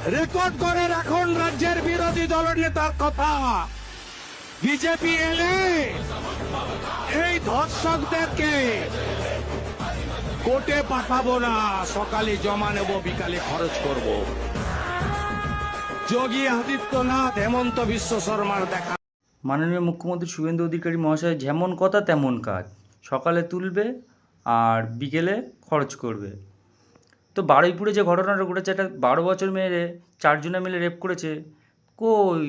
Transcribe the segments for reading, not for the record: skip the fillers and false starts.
Record করে রাখুন রাজ্যের বিরোধী দলনেতার কথা। বিজেপি এলে এই ধর্ষকদেরকে কোর্টে পাঠাবো না, সকালে জমা নেব, বিকালে খরচ করব। যোগী আদিত্যনাথ, হেমন্ত বিশ্ব শর্মার দেখা। মাননীয় মুখ্যমন্ত্রী শুভেন্দু অধিকারী মহাশয় যেমন কথা তেমন কাজ, সকালে তুলবে আর বিকেলে খরচ করবে। তো বারুইপুরে যে ঘটনাটা ঘটেছে, একটা 12 বছর মেয়েরে 4 জনে মিলে রেপ করেছে, কই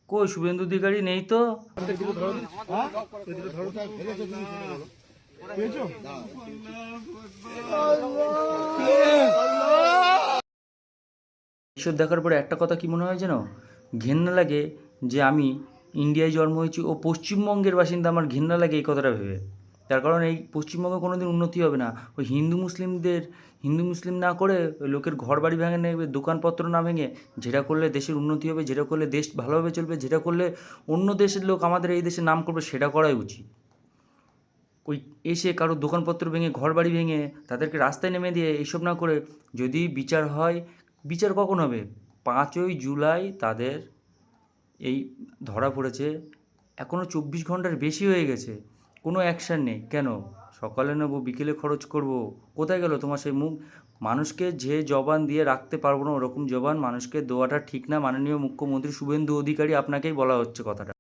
কই শুভেন্দু অধিকারী নেই তো। এসব দেখার পরে একটা কথা কি মনে হয় যেন, ঘেন্না লাগে যে আমি ইন্ডিয়ায় জন্ম হয়েছি ও পশ্চিমবঙ্গের বাসিন্দা, আমার ঘেন্না লাগে এই কথাটা ভেবে। তার কারণ এই পশ্চিমবঙ্গে কোনো দিন উন্নতি হবে না। ওই হিন্দু মুসলিম না করে ওই লোকের ঘর বাড়ি ভেঙে নেবে, দোকানপত্র না ভেঙে, যেটা করলে দেশের উন্নতি হবে, যেটা করলে দেশ ভালোভাবে চলবে, যেটা করলে অন্য দেশের লোক আমাদের এই দেশের নাম করবে, সেটা করাই উচিত। ওই এসে কারো দোকানপত্র ভেঙে, ঘর বাড়ি ভেঙে, তাদেরকে রাস্তায় নেমে দিয়ে এইসব না করে যদি বিচার হয়, বিচার কখন হবে? 5ই জুলাই তাদের এই ধরা পড়েছে, এখনও 24 ঘন্টার বেশি হয়ে গেছে, কোনো অ্যাকশান নেই। কেন? সকালে নেবো, বিকেলে খরচ করব, কোথায় গেল তোমার সেই মুখ? মানুষকে যে জবান দিয়ে রাখতে পারবো না, ওরকম জবান মানুষকে দেওয়াটা ঠিক না। মাননীয় মুখ্যমন্ত্রী শুভেন্দু অধিকারী, আপনাকেই বলা হচ্ছে কথাটা।